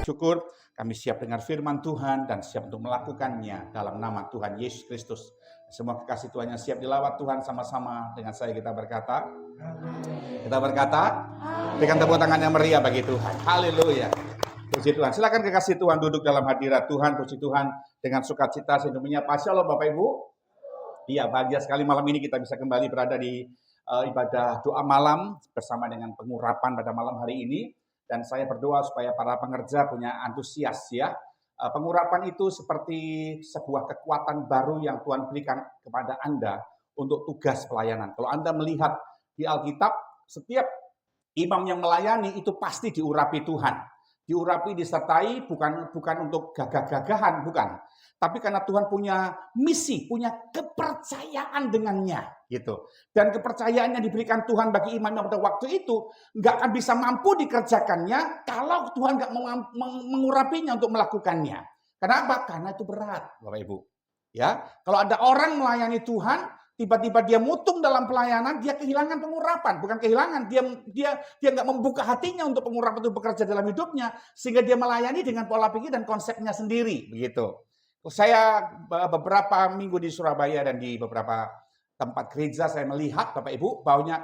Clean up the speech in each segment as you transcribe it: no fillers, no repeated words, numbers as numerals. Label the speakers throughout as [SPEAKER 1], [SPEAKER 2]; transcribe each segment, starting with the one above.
[SPEAKER 1] Syukur kami siap dengar firman Tuhan dan siap untuk melakukannya dalam nama Tuhan Yesus Kristus. Semua kekasih Tuhan yang siap dilawat Tuhan sama-sama dengan saya kita berkata. Kita berkata, berikan tepuk tangan yang meriah bagi Tuhan. Haleluya. Puji Tuhan. Silakan kekasih Tuhan duduk dalam hadirat Tuhan. Puji Tuhan dengan sukacita sedunia. Shalom Bapak Ibu. Iya, bahagia sekali malam ini kita bisa kembali berada di ibadah doa malam bersama dengan pengurapan pada malam hari ini. Dan saya berdoa supaya para pengerja punya antusias ya. Pengurapan itu seperti sebuah kekuatan baru yang Tuhan berikan kepada Anda untuk tugas pelayanan. Kalau Anda melihat di Alkitab, setiap imam yang melayani itu pasti diurapi Tuhan. Diurapi, disertai bukan untuk gagah-gagahan, bukan. Tapi karena Tuhan punya misi, punya kepercayaan dengannya, gitu. Dan kepercayaan yang diberikan Tuhan bagi imam pada waktu itu nggak akan bisa mampu dikerjakannya kalau Tuhan nggak mengurapinya untuk melakukannya. Kenapa? Karena itu berat, Bapak Ibu. Ya, kalau ada orang melayani Tuhan, tiba-tiba dia mutung dalam pelayanan, dia kehilangan pengurapan, bukan kehilangan, dia nggak membuka hatinya untuk pengurapan itu bekerja dalam hidupnya, sehingga dia melayani dengan pola pikir dan konsepnya sendiri, begitu. Saya beberapa minggu di Surabaya dan di beberapa tempat gereja saya melihat Bapak Ibu banyak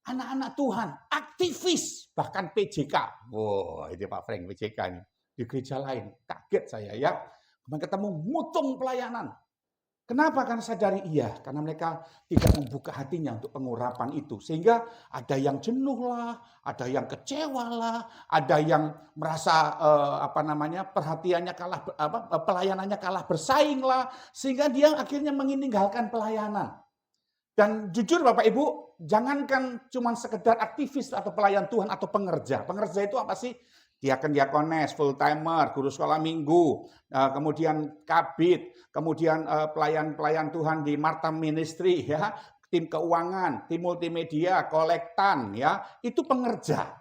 [SPEAKER 1] anak-anak Tuhan, aktivis, bahkan PJK. Wow, ini Pak Frank PJK ini di gereja lain. Kaget saya ya. Kemarin ketemu mutung pelayanan. Kenapa? Karena sadari karena mereka tidak membuka hatinya untuk pengurapan itu. Sehingga ada yang jenuh lah, ada yang kecewa lah, ada yang merasa perhatiannya kalah, pelayanannya kalah bersaing lah, sehingga dia akhirnya meninggalkan pelayanan. Dan jujur Bapak Ibu, jangankan cuma sekedar aktivis atau pelayan Tuhan atau pengerja. Pengerja itu apa sih? Diakon-diakones, full-timer, guru sekolah minggu, kemudian kabit, kemudian pelayan-pelayan Tuhan di Marta Ministry, ya, tim keuangan, tim multimedia, kolektan, ya, itu pengerja.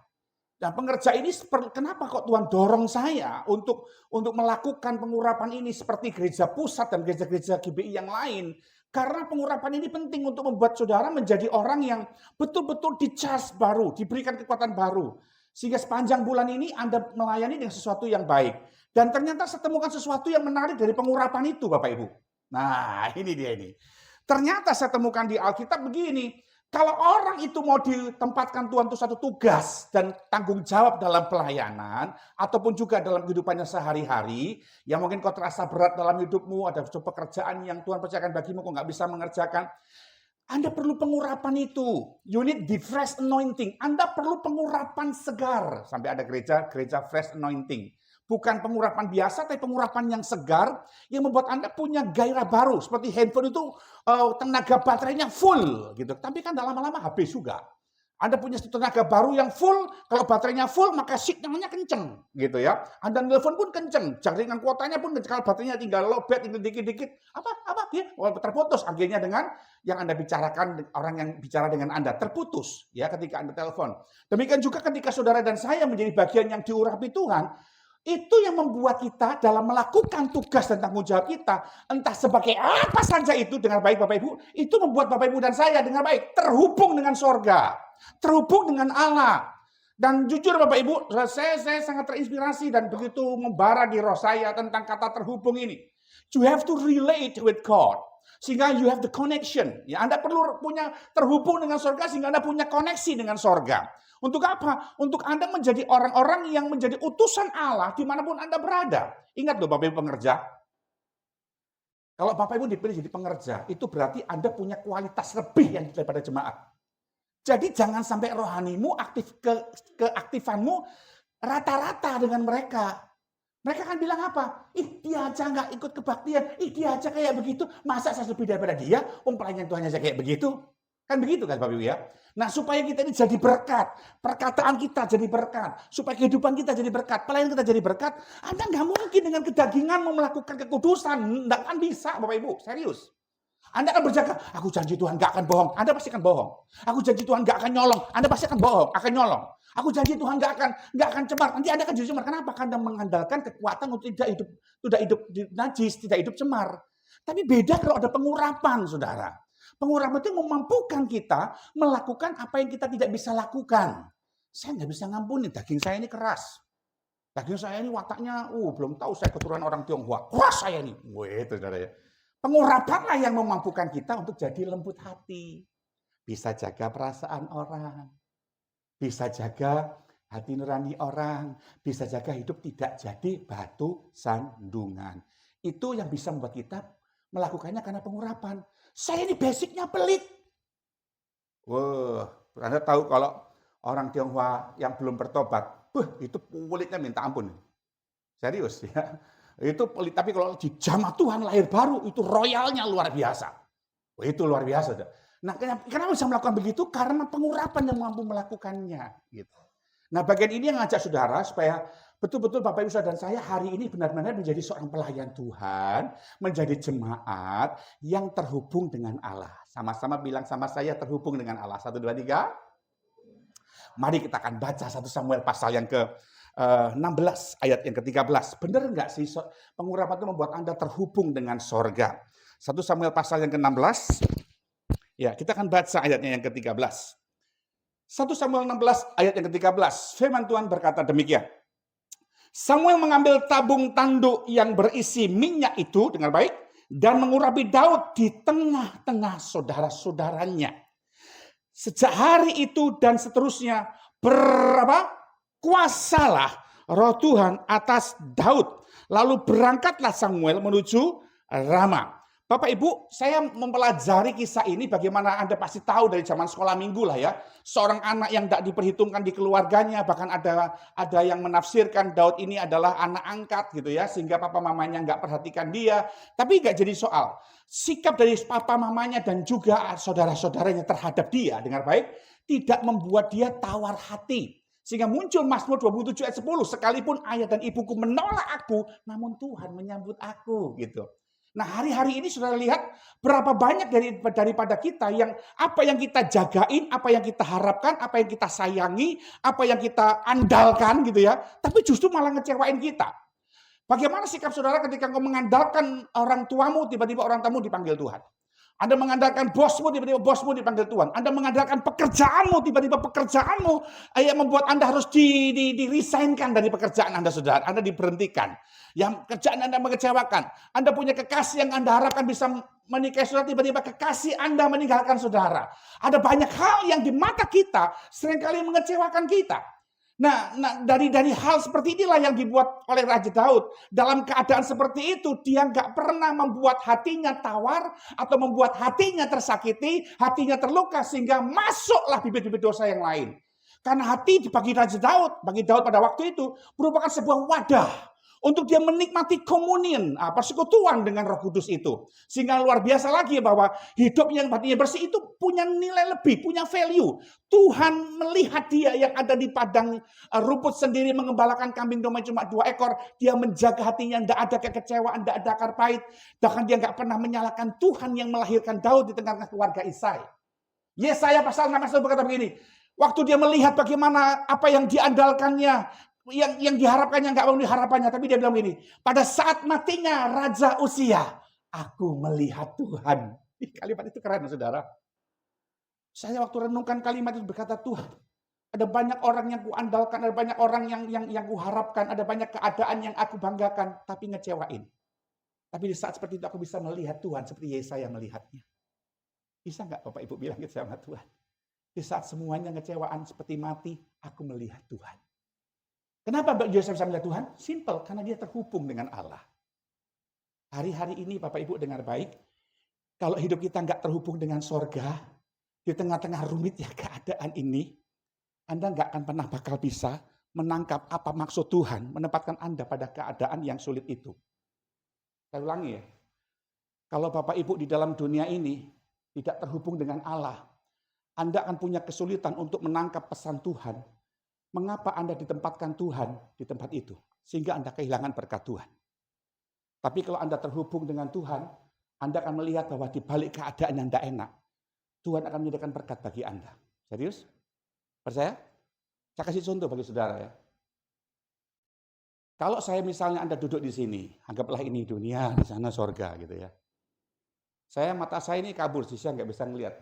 [SPEAKER 1] Nah, pengerja ini kenapa kok Tuhan dorong saya untuk melakukan pengurapan ini seperti gereja pusat dan gereja-gereja GBI yang lain? Karena pengurapan ini penting untuk membuat saudara menjadi orang yang betul-betul di-charge baru, diberikan kekuatan baru. Sehingga sepanjang bulan ini Anda melayani dengan sesuatu yang baik. Dan ternyata saya temukan sesuatu yang menarik dari pengurapan itu Bapak Ibu. Nah ini dia ini. Ternyata saya temukan di Alkitab begini. Kalau orang itu mau ditempatkan Tuhan untuk satu tugas dan tanggung jawab dalam pelayanan. Ataupun juga dalam kehidupannya sehari-hari. Yang mungkin kau terasa berat dalam hidupmu. Ada pekerjaan yang Tuhan percayakan bagimu kau nggak bisa mengerjakan. Anda perlu pengurapan itu. You need the fresh anointing. Anda perlu pengurapan segar. Sampai ada gereja fresh anointing. Bukan pengurapan biasa, tapi pengurapan yang segar. Yang membuat Anda punya gairah baru. Seperti handphone itu tenaga baterainya full. Gitu. Tapi kan lama-lama habis juga. Anda punya tenaga baru yang full. Kalau baterainya full, maka signalnya kenceng. Gitu ya. Anda nelfon pun kenceng. Jaringan kuotanya pun kenceng. Kalau baterainya tinggal lowbat, tinggal dikit-dikit. Terputus. Akhirnya dengan yang Anda bicarakan, orang yang bicara dengan Anda terputus. Ya, ketika Anda telepon. Demikian juga ketika saudara dan saya menjadi bagian yang diurapi Tuhan. Itu yang membuat kita dalam melakukan tugas dan tanggung jawab kita. Entah sebagai apa saja itu dengan baik Bapak Ibu. Itu membuat Bapak Ibu dan saya dengan baik terhubung dengan sorga. Terhubung dengan Allah. Dan jujur Bapak Ibu, saya sangat terinspirasi dan begitu membara di roh saya tentang kata terhubung ini. You have to relate with God. Sehingga you have the connection. Ya, Anda perlu punya terhubung dengan sorga sehingga Anda punya koneksi dengan sorga. Untuk apa? Untuk Anda menjadi orang-orang yang menjadi utusan Allah dimanapun Anda berada. Ingat loh Bapak Ibu pengerja. Kalau Bapak Ibu dipilih jadi pengerja, itu berarti Anda punya kualitas lebih yang daripada jemaat. Jadi jangan sampai rohanimu, keaktifanmu rata-rata dengan mereka. Mereka kan bilang apa? Dia aja nggak ikut kebaktian. Dia aja kayak begitu. Masa saya lebih daripada dia? Pelayan Tuhan aja kayak begitu. Kan begitu kan Bapak Ibu ya? Nah supaya kita ini jadi berkat. Perkataan kita jadi berkat. Supaya kehidupan kita jadi berkat. Pelayanan kita jadi berkat. Anda nggak mungkin dengan kedaginganmu melakukan kekudusan. Nggak akan bisa Bapak Ibu. Serius. Anda akan berjaga, aku janji Tuhan gak akan bohong. Anda pasti akan bohong. Aku janji Tuhan gak akan nyolong. Anda pasti akan bohong, akan nyolong. Aku janji Tuhan gak akan cemar. Nanti Anda akan jadi cemar. Kenapa? Karena mengandalkan kekuatan untuk tidak hidup najis, tidak hidup cemar. Tapi beda kalau ada pengurapan, saudara. Pengurapan itu memampukan kita melakukan apa yang kita tidak bisa lakukan. Saya nggak bisa ngampuni, daging saya ini keras. Daging saya ini wataknya, belum tahu saya keturunan orang Tionghoa. Keras saya ini. Itu saudara ya. Pengurapanlah yang memampukan kita untuk jadi lembut hati. Bisa jaga perasaan orang. Bisa jaga hati nurani orang. Bisa jaga hidup tidak jadi batu sandungan. Itu yang bisa membuat kita melakukannya karena pengurapan. Saya ini basicnya pelit. Anda tahu kalau orang Tionghoa yang belum bertobat, itu pelitnya minta ampun. Serius ya. Itu pelit, tapi kalau di jamaah Tuhan lahir baru, itu royalnya luar biasa. Itu luar biasa. Nah, kenapa bisa melakukan begitu? Karena pengurapan yang mampu melakukannya. Gitu. Nah, bagian ini yang ngajak saudara supaya betul-betul Bapak Ibu Saudara dan saya hari ini benar-benar menjadi seorang pelayan Tuhan, menjadi jemaat yang terhubung dengan Allah. Sama-sama bilang sama saya terhubung dengan Allah. 1, 2, 3. Mari kita akan baca 1 Samuel pasal yang ke-16 ayat yang ke-13. Benar enggak sih pengurapan itu membuat Anda terhubung dengan sorga? 1 Samuel pasal yang ke-16. Ya, kita akan baca ayatnya yang ke-13. 1 Samuel 16 ayat yang ke-13. Firman Tuhan berkata demikian. Samuel mengambil tabung tanduk yang berisi minyak itu dengan baik dan mengurapi Daud di tengah-tengah saudara-saudaranya. Sejak hari itu dan seterusnya kuasalah Roh Tuhan atas Daud. Lalu berangkatlah Samuel menuju Rama. Bapak Ibu, saya mempelajari kisah ini bagaimana Anda pasti tahu dari zaman sekolah minggu lah ya. Seorang anak yang tidak diperhitungkan di keluarganya, bahkan ada yang menafsirkan Daud ini adalah anak angkat gitu ya, sehingga papa mamanya nggak perhatikan dia. Tapi nggak jadi soal. Sikap dari papa mamanya dan juga saudara-saudaranya terhadap dia, dengar baik, tidak membuat dia tawar hati. Sehingga muncul Mazmur 27 ayat 10, sekalipun ayah dan ibuku menolak aku, namun Tuhan menyambut aku gitu. Nah, hari-hari ini saudara lihat berapa banyak daripada kita yang apa yang kita jagain, apa yang kita harapkan, apa yang kita sayangi, apa yang kita andalkan gitu ya, tapi justru malah ngecewain kita. Bagaimana sikap saudara ketika engkau mengandalkan orang tuamu, tiba-tiba orang tamu dipanggil Tuhan? Anda mengandalkan bosmu, tiba-tiba bosmu dipanggil Tuhan. Anda mengandalkan pekerjaanmu, tiba-tiba pekerjaanmu yang membuat Anda harus di-resignkan dari pekerjaan Anda, saudara. Anda diberhentikan. Yang kerjaan Anda mengecewakan. Anda punya kekasih yang Anda harapkan bisa menikahi saudara, tiba-tiba kekasih Anda meninggalkan saudara. Ada banyak hal yang di mata kita seringkali mengecewakan kita. Nah, dari hal seperti inilah yang dibuat oleh Raja Daud. Dalam keadaan seperti itu, dia nggak pernah membuat hatinya tawar atau membuat hatinya tersakiti, hatinya terluka sehingga masuklah bibit-bibit dosa yang lain. Karena hati bagi Raja Daud, bagi Daud pada waktu itu merupakan sebuah wadah untuk dia menikmati komunion, persekutuan dengan Roh Kudus itu. Sehingga luar biasa lagi bahwa hidup yang hatinya bersih itu punya nilai lebih, punya value. Tuhan melihat dia yang ada di padang rumput sendiri mengembalakan kambing domba cuma 2 ekor. Dia menjaga hatinya, tidak ada kekecewaan, tidak ada akar pahit. Bahkan dia nggak pernah menyalahkan Tuhan yang melahirkan Daud di tengah keluarga Isai. Yesaya pasal 6 berkata begini. Waktu dia melihat bagaimana apa yang diandalkannya, yang diharapkannya nggak memenuhi harapannya, tapi dia bilang begini, pada saat matinya Raja Uzia, aku melihat Tuhan. Kalimat itu keren, saudara. Saya waktu renungkan kalimat itu berkata, Tuhan, ada banyak orang yang kuandalkan, ada banyak orang yang kuharapkan, ada banyak keadaan yang aku banggakan, tapi ngecewain. Tapi di saat seperti itu aku bisa melihat Tuhan seperti Yesaya melihatnya. Bisa nggak Bapak Ibu bilang gitu sama Tuhan? Di saat semuanya ngecewaan seperti mati, aku melihat Tuhan. Kenapa Yosef bisa melihat Tuhan? Simple, karena dia terhubung dengan Allah. Hari-hari ini Bapak Ibu dengar baik, kalau hidup kita nggak terhubung dengan sorga, di tengah-tengah rumitnya keadaan ini, Anda nggak akan pernah bakal bisa menangkap apa maksud Tuhan menempatkan Anda pada keadaan yang sulit itu. Saya ulangi ya, kalau Bapak Ibu di dalam dunia ini tidak terhubung dengan Allah, Anda akan punya kesulitan untuk menangkap pesan Tuhan. Mengapa Anda ditempatkan Tuhan di tempat itu? Sehingga Anda kehilangan berkat Tuhan. Tapi kalau Anda terhubung dengan Tuhan, Anda akan melihat bahwa di balik keadaan yang tidak enak, Tuhan akan menyediakan berkat bagi Anda. Serius? Percaya? Saya kasih contoh bagi saudara ya. Kalau saya misalnya Anda duduk di sini, anggaplah ini dunia, di sana sorga gitu ya. Mata saya ini kabur sih, saya nggak bisa ngelihat.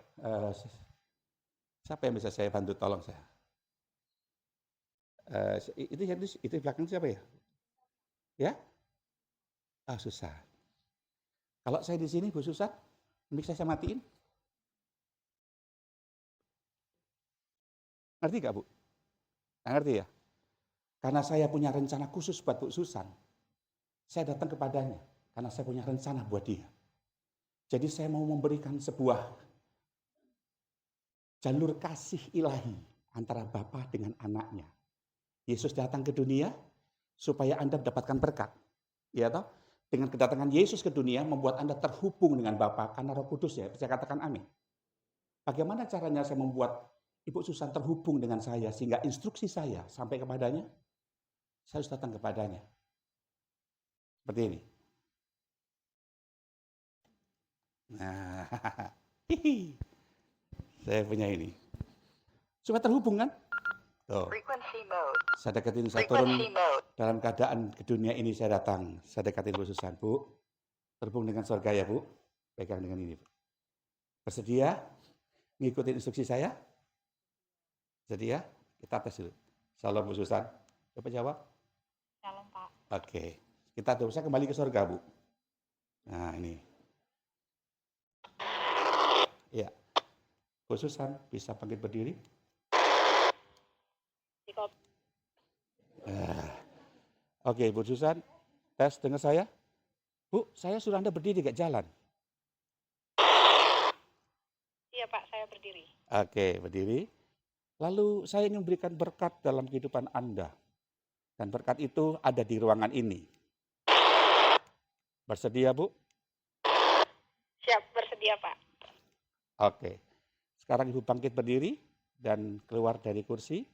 [SPEAKER 1] Siapa yang bisa saya bantu, tolong saya. Itu belakang siapa ya? Ya? Susah. Kalau saya di sini, Bu Susan, bisa saya matiin? Ngerti nggak, Bu? Nggak ngerti ya? Karena saya punya rencana khusus buat Bu Susan, saya datang kepadanya karena saya punya rencana buat dia. Jadi saya mau memberikan sebuah jalur kasih ilahi antara Bapa dengan anaknya. Yesus datang ke dunia supaya Anda mendapatkan berkat. Ya toh? Dengan kedatangan Yesus ke dunia membuat Anda terhubung dengan Bapa karena Roh Kudus ya. Saya katakan amin. Bagaimana caranya saya membuat Ibu Susan terhubung dengan saya sehingga instruksi saya sampai kepadanya? Saya harus datang kepadanya. Seperti ini. Nah, saya punya ini. Supaya terhubung kan? Tuh. Saya deketin, saya turun dalam keadaan ke dunia ini saya datang. Saya deketin Bu Susan, Bu. Terhubung dengan surga ya, Bu. Pegang dengan ini, Bu. Bersedia ngikutin instruksi saya? Bersedia? Kita tes dulu. Salam Bu Susan. Coba jawab.
[SPEAKER 2] Salam, Pak.
[SPEAKER 1] Oke. Kita terus, saya kembali ke surga, Bu. Nah, ini. Ya. Bu Susan, bisa bangkit berdiri? Oke, Bu Susan, tes dengar saya. Bu, saya suruh Anda berdiri, gak jalan.
[SPEAKER 2] Iya, Pak, saya berdiri.
[SPEAKER 1] Oke, berdiri. Lalu saya ingin memberikan berkat dalam kehidupan Anda. Dan berkat itu ada di ruangan ini. Bersedia, Bu?
[SPEAKER 2] Siap, bersedia, Pak.
[SPEAKER 1] Oke. Sekarang Ibu bangkit berdiri dan keluar dari kursi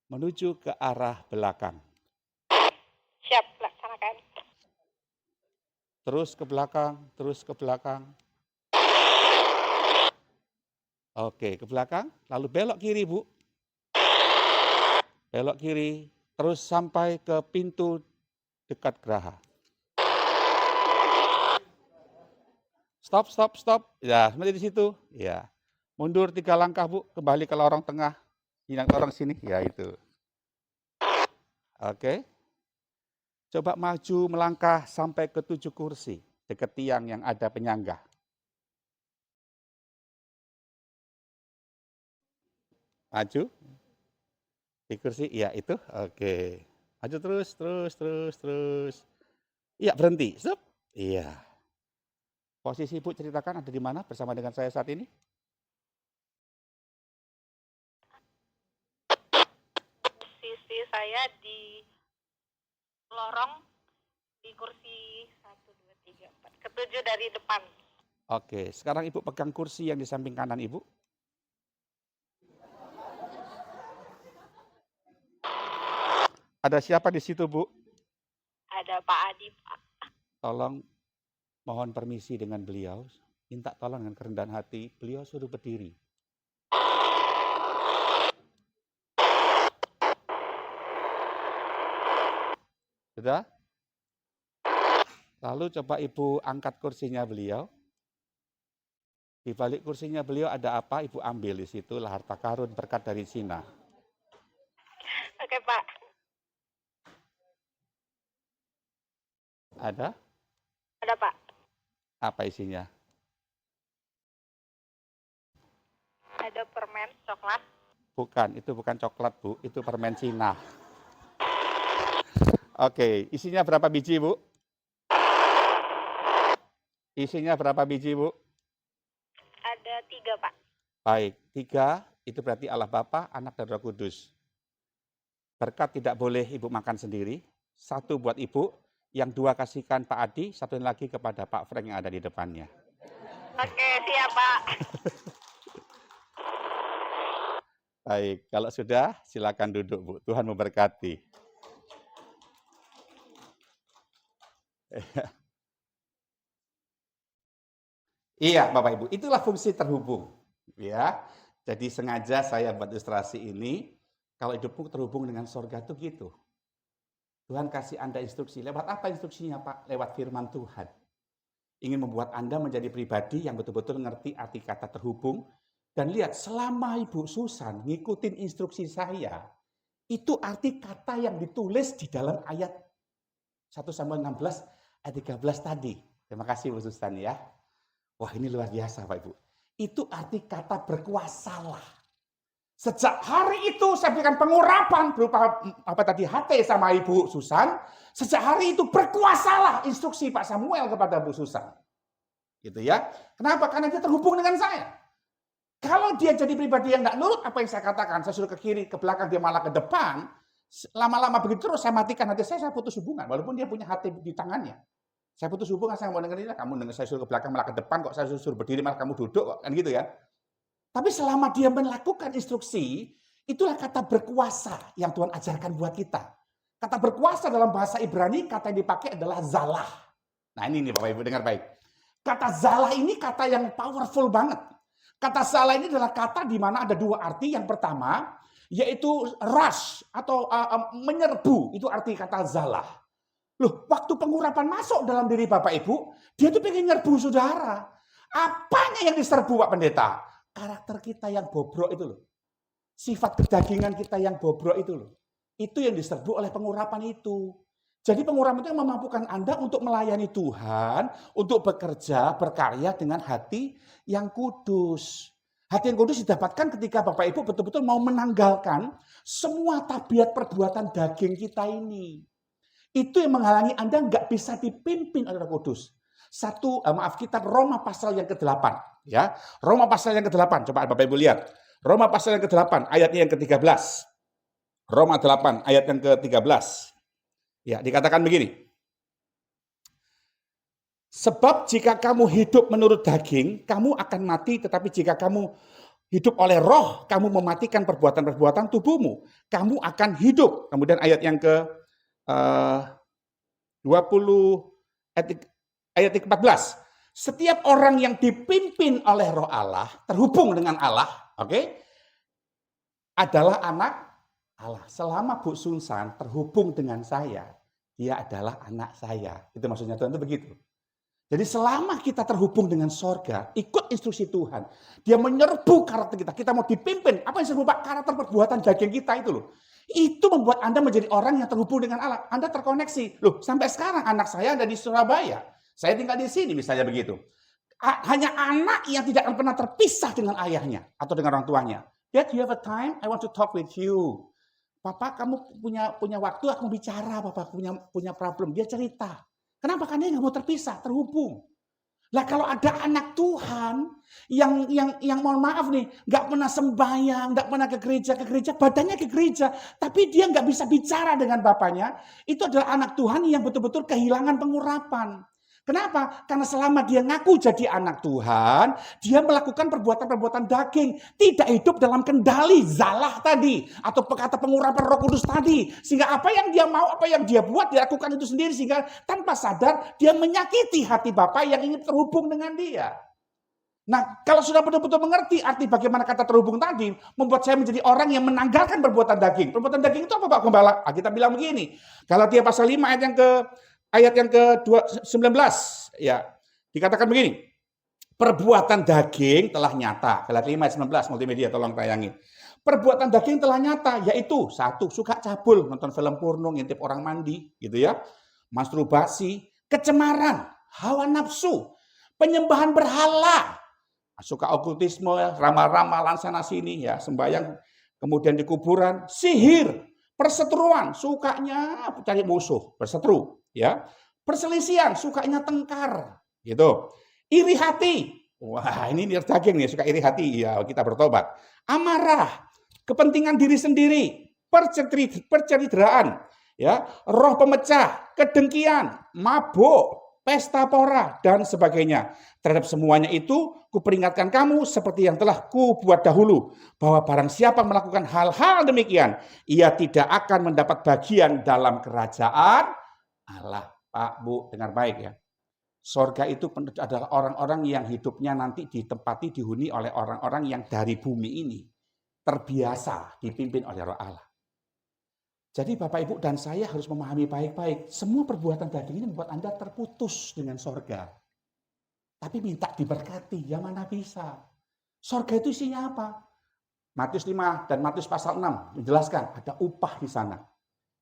[SPEAKER 1] menuju ke arah belakang.
[SPEAKER 2] Siap, laksanakan.
[SPEAKER 1] Terus ke belakang, terus ke belakang. Oke, ke belakang, lalu belok kiri, Bu. Belok kiri, terus sampai ke pintu dekat geraha. Stop, stop, stop. Ya, seperti di situ. Ya. Mundur 3 langkah, Bu. Kembali ke lorong tengah. Yang orang sini, ya itu. Oke. Coba maju melangkah sampai ke 7 kursi. Dekat tiang yang ada penyangga. Maju. Di kursi, iya itu. Oke. Maju terus, terus, terus, terus. Iya, berhenti. Stop. Iya. Posisi Ibu ceritakan ada di mana bersama dengan saya saat ini?
[SPEAKER 2] Posisi saya di lorong di kursi 1, 2, 3, 4. Ketujuh dari depan.
[SPEAKER 1] Oke, sekarang Ibu pegang kursi yang di samping kanan Ibu. Ada siapa di situ, Bu?
[SPEAKER 2] Ada Pak Adi, Pak.
[SPEAKER 1] Tolong mohon permisi dengan beliau. Minta tolong dengan kerendahan hati. Beliau suruh berdiri. Sudah? Lalu coba Ibu angkat kursinya beliau. Di balik kursinya beliau ada apa? Ibu ambil di situ lah harta karun berkat dari Cina.
[SPEAKER 2] Oke, Pak.
[SPEAKER 1] Ada?
[SPEAKER 2] Ada, Pak.
[SPEAKER 1] Apa isinya?
[SPEAKER 2] Ada permen coklat.
[SPEAKER 1] Bukan, itu bukan coklat, Bu. Itu permen Cina. Oke, isinya berapa biji, Bu? Isinya berapa biji, Bu?
[SPEAKER 2] Ada 3, Pak.
[SPEAKER 1] Baik, 3 itu berarti Allah Bapa, Anak, dan Roh Kudus. Berkat tidak boleh Ibu makan sendiri. 1 buat Ibu, yang 2 kasihkan Pak Adi, 1 lagi kepada Pak Frank yang ada di depannya.
[SPEAKER 2] Oke, siap, Pak.
[SPEAKER 1] Baik, kalau sudah silakan duduk, Bu. Tuhan memberkati. Iya, Bapak Ibu, itulah fungsi terhubung. Ya, jadi sengaja saya buat ilustrasi ini. Kalau hidupmu terhubung dengan sorga itu gitu. Tuhan kasih Anda instruksi. Lewat apa instruksinya, Pak? Lewat firman Tuhan. ingin membuat Anda menjadi pribadi yang betul-betul ngerti arti kata terhubung. Dan lihat, selama Ibu Susan ngikutin instruksi saya, itu arti kata yang ditulis di dalam ayat 1 Samuel 16 ayat 13 tadi. Terima kasih Bu Susan ya. Wah, ini luar biasa Pak Ibu. Itu arti kata berkuasalah. Sejak hari itu saya berikan pengurapan berupa HT sama Ibu Susan. Sejak hari itu berkuasalah instruksi Pak Samuel kepada Bu Susan. Gitu ya. Kenapa? Karena dia terhubung dengan saya. Kalau dia jadi pribadi yang tidak nurut apa yang saya katakan, saya suruh ke kiri, ke belakang, dia malah ke depan, lama-lama begitu terus saya matikan hati saya putus hubungan. Walaupun dia punya hati di tangannya. Saya putus hubungan, saya mau dengerin, kamu dengar saya suruh ke belakang, malah ke depan, kok saya suruh berdiri, malah kamu duduk, kok kan gitu ya. Tapi selama dia melakukan instruksi, itulah kata berkuasa yang Tuhan ajarkan buat kita. Kata berkuasa dalam bahasa Ibrani, kata yang dipakai adalah zalah. Nah ini nih Bapak Ibu, dengar baik. Kata zalah ini kata yang powerful banget. Kata zalah ini adalah kata di mana ada dua arti. Yang pertama, yaitu rush atau menyerbu. Itu arti kata zalah. Loh, waktu pengurapan masuk dalam diri Bapak Ibu, dia tuh pengen nyerbu saudara. Apanya yang diserbu Pak Pendeta? Karakter kita yang bobrok itu loh. Sifat kedagingan kita yang bobrok itu loh. Itu yang diserbu oleh pengurapan itu. Jadi pengurapan itu yang memampukan Anda untuk melayani Tuhan, untuk bekerja, berkarya dengan hati yang kudus. Hati yang kudus didapatkan ketika Bapak Ibu betul-betul mau menanggalkan semua tabiat perbuatan daging kita ini. Itu yang menghalangi Anda nggak bisa dipimpin oleh Roh Kudus. Kitab Roma pasal yang ke-8. Ya, Roma pasal yang ke-8. Coba Bapak Ibu lihat. Roma pasal yang ke-8, ayatnya yang ke-13. Roma 8, ayat yang ke-13. Ya, dikatakan begini. Sebab jika kamu hidup menurut daging, kamu akan mati. Tetapi jika kamu hidup oleh roh, kamu mematikan perbuatan-perbuatan tubuhmu. Kamu akan hidup. Kemudian ayat yang ke 20, ayat 14. Setiap orang yang dipimpin oleh roh Allah, terhubung dengan Allah, oke, adalah anak Allah. Selama Bu Susan terhubung dengan saya, dia adalah anak saya. Itu maksudnya Tuhan itu begitu. Jadi selama kita terhubung dengan sorga, ikut instruksi Tuhan, dia menyerbu karakter kita. Kita mau dipimpin, apa yang disebut Pak? Karakter perbuatan daging kita itu loh. Itu membuat Anda menjadi orang yang terhubung dengan Allah. Anda terkoneksi. Loh, sampai sekarang anak saya ada di Surabaya. Saya tinggal di sini misalnya begitu. Hanya anak yang tidak akan pernah terpisah dengan ayahnya atau dengan orang tuanya. Dad, you have a time? I want to talk with you. Papa, kamu punya waktu, aku bicara. Papa punya problem. Dia cerita. Kenapa? Karena dia nggak mau terpisah, terhubung. Lah kalau ada anak Tuhan yang mohon maaf nih, nggak pernah sembahyang, nggak pernah ke gereja, badannya ke gereja, tapi dia nggak bisa bicara dengan bapaknya, itu adalah anak Tuhan yang betul-betul kehilangan pengurapan. Kenapa? Karena selama dia ngaku jadi anak Tuhan, dia melakukan perbuatan-perbuatan daging. Tidak hidup dalam kendali zalah tadi. Atau kata pengurapan Roh Kudus tadi. Sehingga apa yang dia mau, apa yang dia buat, dia lakukan itu sendiri. Sehingga tanpa sadar, dia menyakiti hati Bapa yang ingin terhubung dengan dia. Nah, kalau sudah betul-betul mengerti arti bagaimana kata terhubung tadi, membuat saya menjadi orang yang menanggalkan perbuatan daging. Perbuatan daging itu apa Pak Gembala? Kita bilang begini. Galatia pasal 5 ayat yang ke-19, ya, dikatakan begini. Perbuatan daging telah nyata. Galatia 5 ayat 19, multimedia tolong tayangin. Perbuatan daging telah nyata, yaitu satu, suka cabul, nonton film porno, ngintip orang mandi, gitu ya. Masturbasi, kecemaran, hawa nafsu, penyembahan berhala, suka okultisme, ramal-ramalan sana sini, ya, sembahyang, kemudian di kuburan, sihir, perseteruan, sukanya cari musuh, berseteru. Ya, perselisihan, sukanya tengkar, gitu. Iri hati, wah ini daging nih, suka iri hati, ya kita bertobat. Amarah, kepentingan diri sendiri, perceridraan, ya, roh pemecah, kedengkian, mabuk, pesta pora dan sebagainya. Terhadap semuanya itu, kuperingatkan kamu seperti yang telah kubuat dahulu, bahwa barang siapa melakukan hal-hal demikian, ia tidak akan mendapat bagian dalam kerajaan Allah. Pak, Bu, dengar baik ya. Sorga itu adalah orang-orang yang hidupnya nanti ditempati, dihuni oleh orang-orang yang dari bumi ini terbiasa dipimpin oleh Roh Allah. Jadi Bapak, Ibu, dan saya harus memahami baik-baik. Semua perbuatan daging ini membuat Anda terputus dengan sorga. Tapi minta diberkati, ya mana bisa. Sorga itu isinya apa? Matius 5 dan Matius pasal 6 menjelaskan ada upah di sana.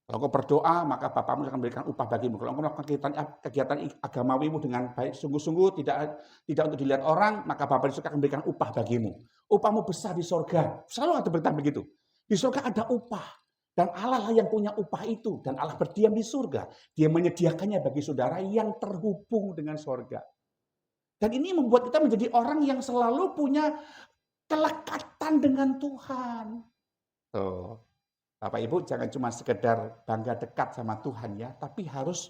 [SPEAKER 1] Kalau kau berdoa, maka Bapamu akan memberikan upah bagimu. Kalau kau melakukan kegiatan agamawimu dengan baik, sungguh-sungguh, tidak untuk dilihat orang, maka Bapa di surga akan memberikan upah bagimu. Upahmu besar di sorga. Selalu ada berita begitu. Di surga ada upah. Dan Allah lah yang punya upah itu. Dan Allah berdiam di surga. Dia menyediakannya bagi saudara yang terhubung dengan sorga. Dan ini membuat kita menjadi orang yang selalu punya kelekatan dengan Tuhan. Tuh. Bapak Ibu jangan cuma sekedar bangga dekat sama Tuhan ya, tapi harus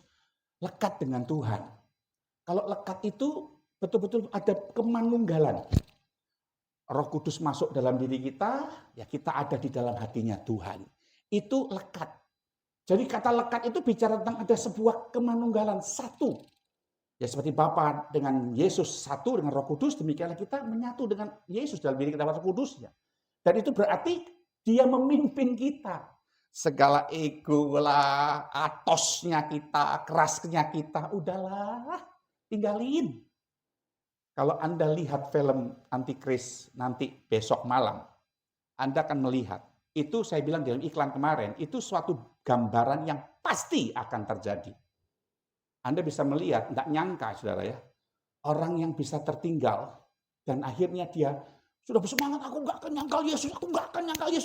[SPEAKER 1] lekat dengan Tuhan. Kalau lekat itu betul-betul ada kemanunggalan. Roh Kudus masuk dalam diri kita, ya kita ada di dalam hatinya Tuhan. Itu lekat. Jadi kata lekat itu bicara tentang ada sebuah kemanunggalan satu. Ya seperti Bapa dengan Yesus satu dengan Roh Kudus, demikianlah kita menyatu dengan Yesus dalam diri kita Roh Kudusnya. Dan itu berarti Dia memimpin kita. Segala ego lah, atosnya kita, kerasnya kita, udahlah, tinggalin. Kalau Anda lihat film Antikris nanti besok malam, Anda akan melihat, itu saya bilang dalam iklan kemarin, itu suatu gambaran yang pasti akan terjadi. Anda bisa melihat, tidak nyangka saudara ya, orang yang bisa tertinggal, dan akhirnya dia sudah bersemangat, aku nggak akan nyangkal Yesus,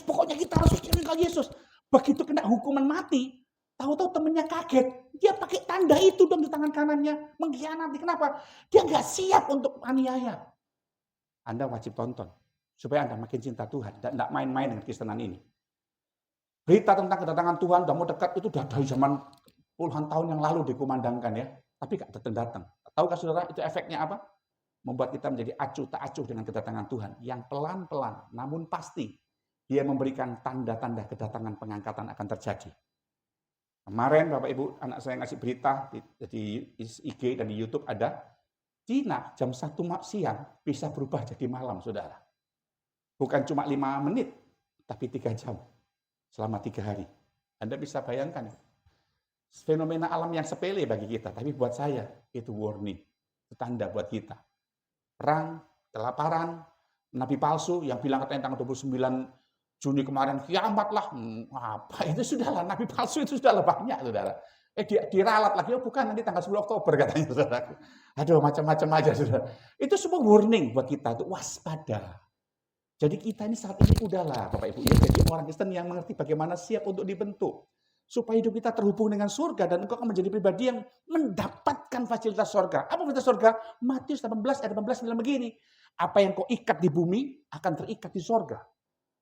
[SPEAKER 1] pokoknya kita harus nyangkal Yesus. Begitu kena hukuman mati, tahu-tahu temennya kaget, dia pakai tanda itu dong di tangan kanannya, mengkhianati. Kenapa? Dia nggak siap untuk aniaya. Anda wajib tonton, supaya Anda makin cinta Tuhan, dan tidak main-main dengan Kristenan ini. Berita tentang kedatangan Tuhan, udah mau dekat, itu udah dari zaman puluhan tahun yang lalu dikumandangkan ya, tapi nggak datang-datang. Tahukah saudara itu efeknya apa? Membuat kita menjadi acuh tak acuh dengan kedatangan Tuhan yang pelan-pelan namun pasti Dia memberikan tanda-tanda kedatangan pengangkatan akan terjadi. Kemarin Bapak Ibu anak saya ngasih berita di IG dan di YouTube ada Cina jam 1 siang bisa berubah jadi malam saudara. Bukan cuma 5 menit tapi 3 jam selama 3 hari. Anda bisa bayangkan fenomena alam yang sepele bagi kita tapi buat saya itu warning, itu tanda buat kita. Perang, kelaparan, nabi palsu yang bilang katanya tanggal 29 Juni kemarin kiamat lah. Apa itu sudahlah, nabi palsu itu sudahlah banyak saudara. Diralat lagi, oh bukan nanti tanggal 10 Oktober katanya saudara. Aduh macam-macam aja saudara. Itu semua warning buat kita, itu waspada. Jadi kita ini saat ini udahlah Bapak Ibu, ya, jadi orang Kristen yang mengerti bagaimana siap untuk dibentuk. Supaya hidup kita terhubung dengan surga dan engkau akan menjadi pribadi yang mendapatkan fasilitas surga. Apa fasilitas surga? Matius 18 ayat 18 bilang begini. Apa yang kau ikat di bumi akan terikat di surga.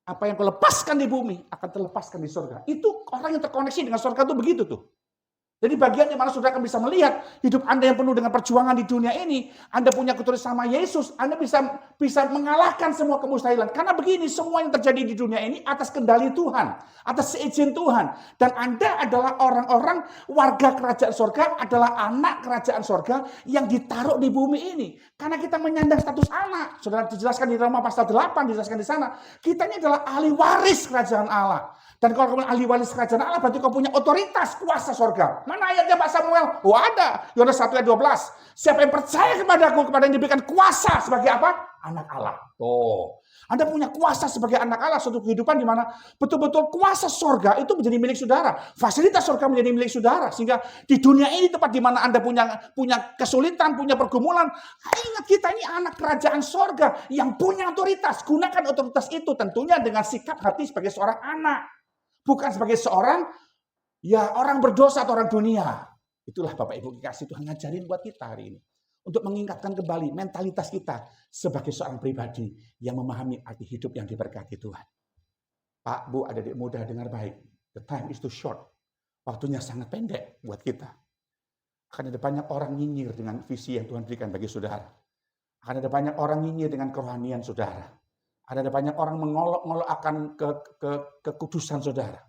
[SPEAKER 1] Apa yang kau lepaskan di bumi akan terlepaskan di surga. Itu orang yang terkoneksi dengan surga itu begitu tuh. Jadi bagian di mana saudara akan bisa melihat hidup Anda yang penuh dengan perjuangan di dunia ini, Anda punya keturunan sama Yesus, Anda bisa mengalahkan semua kemustahilan. Karena begini, semua yang terjadi di dunia ini atas kendali Tuhan, atas seizin Tuhan. Dan Anda adalah orang-orang warga kerajaan sorga, adalah anak kerajaan sorga yang ditaruh di bumi ini. Karena kita menyandang status anak. Saudara dijelaskan di Roma pasal 8, dijelaskan di sana. Kita ini adalah ahli waris kerajaan Allah. Dan kalau kamu ahli waris kerajaan Allah, berarti kau punya otoritas kuasa sorga. Mana ayatnya Pak Samuel? Oh ada. Yohanes 1 ayat 12. Siapa yang percaya kepadaku, kepada yang diberikan kuasa sebagai apa? Anak Allah. Tuh. Anda punya kuasa sebagai anak Allah. Suatu kehidupan di mana betul-betul kuasa sorga itu menjadi milik saudara. Fasilitas sorga menjadi milik saudara. Sehingga di dunia ini tempat di mana Anda punya kesulitan, punya pergumulan. Ingat kita ini anak kerajaan sorga yang punya otoritas. Gunakan otoritas itu tentunya dengan sikap hati sebagai seorang anak. Bukan sebagai seorang ya orang berdosa atau orang dunia. Itulah Bapak Ibu kasih Tuhan ngajarin buat kita hari ini. Untuk mengingatkan kembali mentalitas kita sebagai seorang pribadi yang memahami arti hidup yang diberkati Tuhan. Pak, Bu, adik-adik muda dengar baik. The time is too short. Waktunya sangat pendek buat kita. Akan ada banyak orang nyinyir dengan visi yang Tuhan berikan bagi saudara. Akan ada banyak orang nyinyir dengan kerohanian saudara. Ada banyak orang mengolok-ngolok akan kekudusan saudara.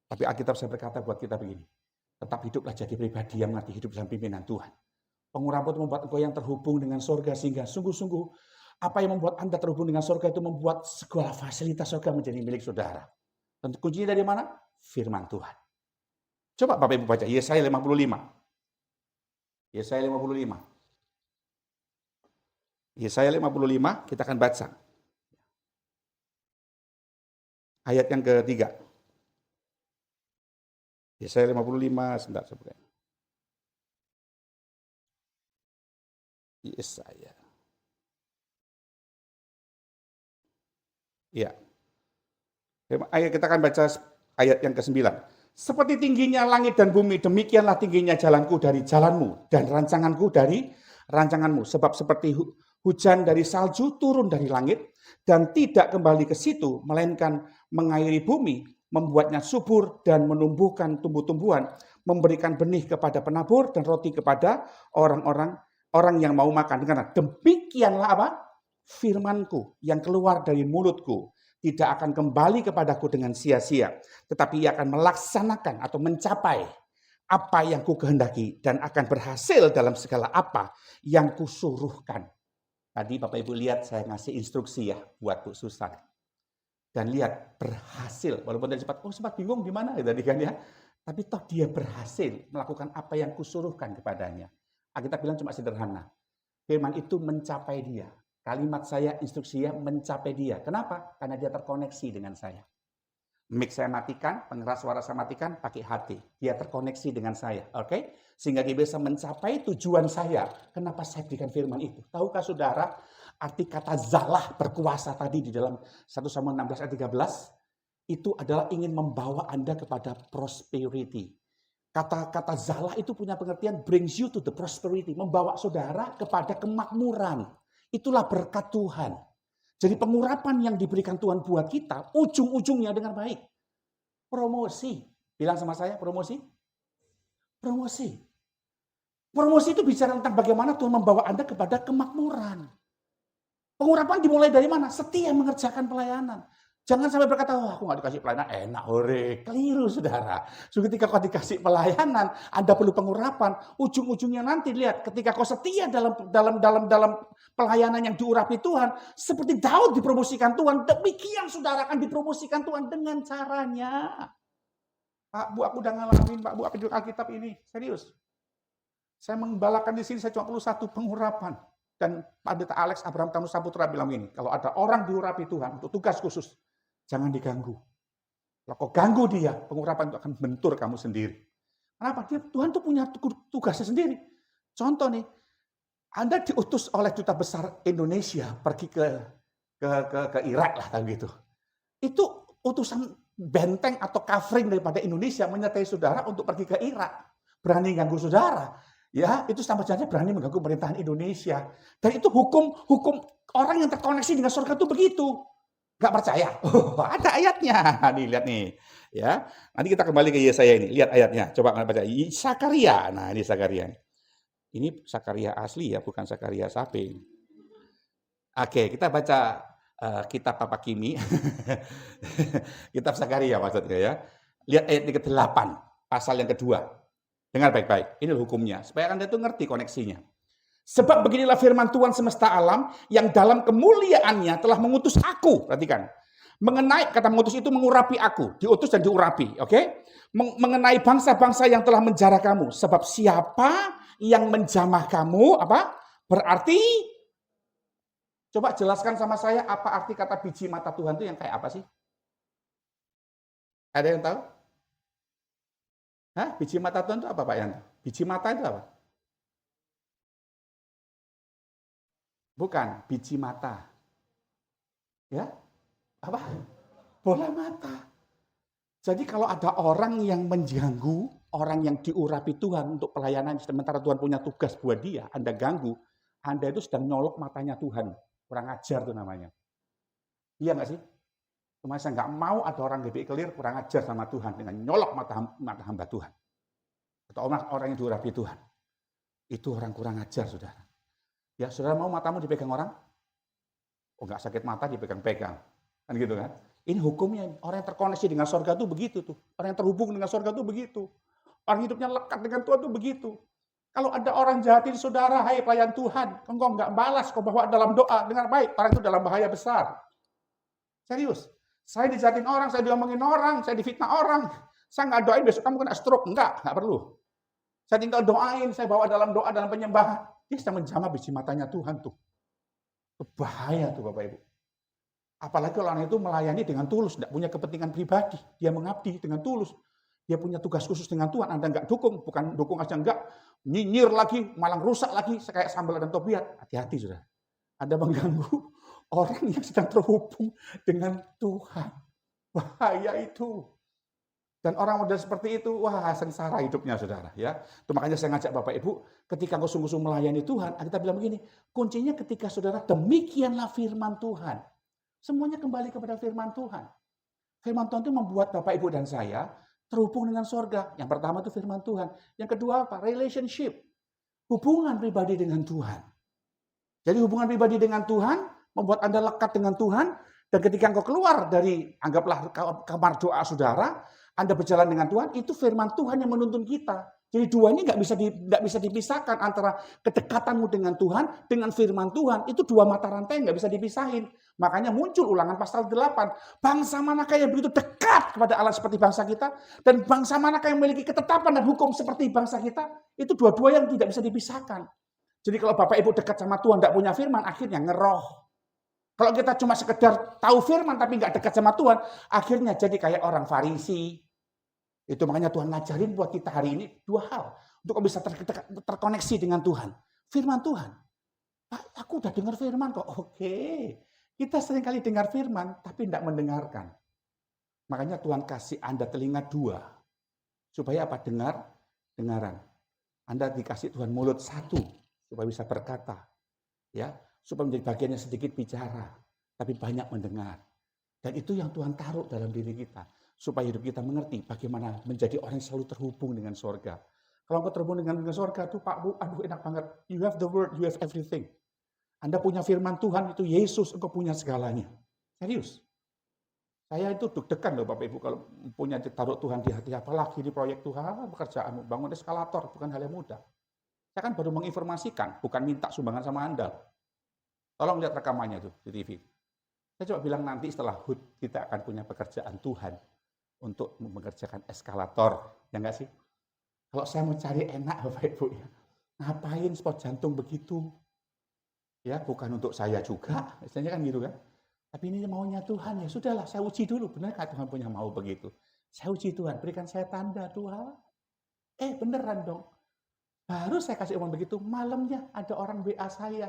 [SPEAKER 1] Tapi Alkitab saya berkata buat kita begini. Tetap hiduplah jadi pribadi yang mengerti hidup dalam pimpinan Tuhan. Pengurapan itu membuat engkau yang terhubung dengan surga. Sehingga sungguh-sungguh apa yang membuat Anda terhubung dengan surga itu membuat segala fasilitas surga menjadi milik saudara. Dan kuncinya dari mana? Firman Tuhan. Coba Bapak Ibu baca Yesaya 55. Yesaya 55. Yesaya 55 kita akan baca. Ayat yang ketiga. Yesaya 55, sebentar sebentar. Yesaya. Ya. Ayat kita akan baca ayat yang ke-9. Seperti tingginya langit dan bumi, demikianlah tingginya jalanku dari jalanmu dan rancanganku dari rancanganmu. Sebab seperti hujan dari salju turun dari langit dan tidak kembali ke situ, melainkan mengairi bumi, membuatnya subur dan menumbuhkan tumbuh-tumbuhan, memberikan benih kepada penabur dan roti kepada orang yang mau makan. Karena demikianlah apa? Firmanku yang keluar dari mulutku tidak akan kembali kepadaku dengan sia-sia, tetapi ia akan melaksanakan atau mencapai apa yang ku kehendaki dan akan berhasil dalam segala apa yang kusuruhkan. Tadi Bapak Ibu lihat saya ngasih instruksi ya buat Bu Susan. Dan lihat berhasil, walaupun tadi sempat bingung gimana tadi kan ya. Tapi toh dia berhasil melakukan apa yang kusuruhkan kepadanya. Kita bilang cuma sederhana. Firman itu mencapai dia. Kalimat saya, instruksinya mencapai dia. Kenapa? Karena dia terkoneksi dengan saya. Mic saya matikan, pengeras suara saya matikan, pakai hati. Dia terkoneksi dengan saya, oke? Sehingga dia bisa mencapai tujuan saya. Kenapa saya berikan firman itu? Tahukah saudara, arti kata zalah berkuasa tadi di dalam 1 Samuel 16 ayat 13, itu adalah ingin membawa Anda kepada prosperity. Kata-kata zalah itu punya pengertian brings you to the prosperity, membawa saudara kepada kemakmuran. Itulah berkat Tuhan. Jadi pengurapan yang diberikan Tuhan buat kita, ujung-ujungnya dengan baik. Promosi. Bilang sama saya, promosi. Promosi. Promosi itu bicara tentang bagaimana Tuhan membawa Anda kepada kemakmuran. Pengurapan dimulai dari mana? Setia mengerjakan pelayanan. Jangan sampai berkata, oh aku nggak dikasih pelayanan, enak, hore. Keliru saudara. So, ketika kau dikasih pelayanan, Anda perlu pengurapan. Ujung-ujungnya nanti lihat, ketika kau setia dalam pelayanan yang diurapi Tuhan, seperti Daud dipromosikan Tuhan, demikian saudara akan dipromosikan Tuhan dengan caranya. Pak Bu, aku udah ngalamin, Pak Bu, apa di Alkitab ini? Serius. Saya mengembalakan di sini, saya cuma perlu satu pengurapan. Dan Pendeta Alex Abraham Tanu Saputra bilang ini, kalau ada orang diurapi Tuhan untuk tugas khusus, jangan diganggu. Kalau kau ganggu dia, pengurapan itu akan bentur kamu sendiri. Kenapa? Tuhan tuh punya tugasnya sendiri. Contoh nih, Anda diutus oleh Duta Besar Indonesia pergi ke Irak lah kan gitu. Itu utusan benteng atau covering daripada Indonesia menyertai saudara untuk pergi ke Irak. Berani ganggu saudara. Ya, itu sama saja berani mengganggu pemerintahan Indonesia. Dan itu hukum orang yang terkoneksi dengan surga itu begitu. Gak percaya? Oh, ada ayatnya. Nih, lihat nih. Ya, nanti kita kembali ke Yesaya ini. Lihat ayatnya. Coba kalian baca. Sakaria. Nah, ini Sakaria. Ini Sakaria asli ya, bukan Sakaria sapi. Oke, kita baca kitab Papa Kimi. Kitab Sakaria maksudnya ya. Lihat ayat ke-8, pasal yang kedua. Dengar baik-baik, ini hukumnya. Supaya Anda itu ngerti koneksinya. Sebab beginilah firman Tuhan semesta alam yang dalam kemuliaannya telah mengutus aku. Perhatikan. Mengenai, kata mengutus itu mengurapi aku. Diutus dan diurapi. Oke? Mengenai bangsa-bangsa yang telah menjara kamu. Sebab siapa yang menjamah kamu, apa? Berarti, coba jelaskan sama saya apa arti kata biji mata Tuhan itu yang kayak apa sih? Ada yang tahu? Hah? Biji mata Tuhan itu apa Pak Yanto? Biji mata itu apa? Bukan, biji mata. Ya? Apa? Bola mata. Jadi kalau ada orang yang mengganggu, orang yang diurapi Tuhan untuk pelayanan, sementara Tuhan punya tugas buat dia, Anda ganggu, Anda itu sedang nyolok matanya Tuhan. Kurang ajar itu namanya. Iya nggak sih? Cuma saya nggak mau ada orang GBI Clear kurang ajar sama Tuhan dengan nyolok mata hamba Tuhan. Atau orang yang diurapi Tuhan. Itu orang kurang ajar, saudara. Ya, saudara mau matamu dipegang orang? Oh, nggak sakit mata dipegang-pegang. Kan gitu kan? Ini hukumnya. Orang yang terkoneksi dengan surga itu begitu tuh. Orang yang terhubung dengan surga itu begitu. Orang hidupnya lekat dengan Tuhan itu begitu. Kalau ada orang jahatin saudara, hai pelayan Tuhan, engkau nggak balas, kau bawa dalam doa, dengar baik, orang itu dalam bahaya besar. Serius. Saya dijahatin orang, saya diomongin orang, saya difitnah orang. Saya nggak doain besok kamu kena stroke. Nggak perlu. Saya tinggal doain, saya bawa dalam doa, dalam penyembahan. Dia sedang menjamah biji matanya Tuhan tuh. Bahaya tuh Bapak Ibu. Apalagi kalau orang itu melayani dengan tulus, tidak punya kepentingan pribadi. Dia mengabdi dengan tulus. Dia punya tugas khusus dengan Tuhan. Anda enggak dukung, bukan dukung aja enggak, nyinyir lagi, malah rusak lagi, kayak Sambal dan Tobias. Hati-hati sudah. Anda mengganggu orang yang sedang terhubung dengan Tuhan. Bahaya itu. Dan orang model seperti itu, wah sengsara hidupnya saudara. Ya, itu makanya saya ngajak Bapak Ibu, ketika engkau sungguh-sungguh melayani Tuhan, kita bilang begini, kuncinya ketika saudara demikianlah firman Tuhan. Semuanya kembali kepada firman Tuhan. Firman Tuhan itu membuat Bapak Ibu dan saya terhubung dengan sorga. Yang pertama itu firman Tuhan. Yang kedua apa? Relationship. Hubungan pribadi dengan Tuhan. Jadi hubungan pribadi dengan Tuhan membuat Anda lekat dengan Tuhan. Dan ketika engkau keluar dari, anggaplah kamar doa saudara, Anda berjalan dengan Tuhan, itu firman Tuhan yang menuntun kita. Jadi dua ini nggak bisa dipisahkan antara kedekatanmu dengan Tuhan dengan firman Tuhan. Itu dua mata rantai yang nggak bisa dipisahin. Makanya muncul Ulangan pasal 8. Bangsa manakah yang begitu dekat kepada Allah seperti bangsa kita, dan bangsa manakah yang memiliki ketetapan dan hukum seperti bangsa kita, itu dua-dua yang tidak bisa dipisahkan. Jadi kalau Bapak Ibu dekat sama Tuhan, tidak punya firman, akhirnya ngeroh. Kalau kita cuma sekedar tahu firman tapi nggak dekat sama Tuhan, akhirnya jadi kayak orang Farisi. Itu makanya Tuhan ngajarin buat kita hari ini dua hal. Untuk bisa terkoneksi dengan Tuhan. Firman Tuhan. Pak, aku udah dengar firman kok. Oke. Kita seringkali dengar firman tapi tidak mendengarkan. Makanya Tuhan kasih Anda telinga dua. Supaya apa? Dengaran. Anda dikasih Tuhan mulut satu. Supaya bisa berkata. Ya, supaya menjadi bagiannya sedikit bicara. Tapi banyak mendengar. Dan itu yang Tuhan taruh dalam diri kita. Supaya hidup kita mengerti bagaimana menjadi orang yang selalu terhubung dengan sorga. Kalau engkau terhubung dengan sorga itu Pak Bu, aduh enak banget. You have the word, you have everything. Anda punya firman Tuhan, itu Yesus, engkau punya segalanya. Serius. Saya itu deg-degan loh Bapak Ibu kalau punya taruh Tuhan di hati. Apalagi di proyek Tuhan, pekerjaanmu, bangun eskalator, bukan hal yang mudah. Saya kan baru menginformasikan, bukan minta sumbangan sama Anda. Tolong lihat rekamannya tuh di TV. Saya coba bilang nanti setelah HUT kita akan punya pekerjaan Tuhan untuk mengerjakan eskalator, ya enggak sih? Kalau saya mau cari enak Bapak Ibu ya, ngapain spot jantung begitu? Ya bukan untuk saya juga, istilahnya kan gitu kan. Tapi ini maunya Tuhan, ya sudahlah saya uji dulu, benarkah Tuhan punya mau begitu? Saya uji Tuhan, berikan saya tanda Tuhan. Beneran dong. Baru saya kasih umum begitu, malamnya ada orang WA saya.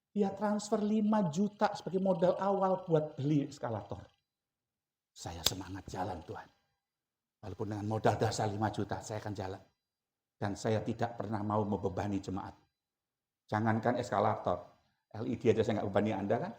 [SPEAKER 1] Dia transfer 5 juta sebagai modal awal buat beli eskalator. Saya semangat jalan Tuhan. Walaupun dengan modal dasar 5 juta, saya akan jalan. Dan saya tidak pernah mau membebani jemaat. Jangankan eskalator, LED aja saya nggak bebani Anda kan.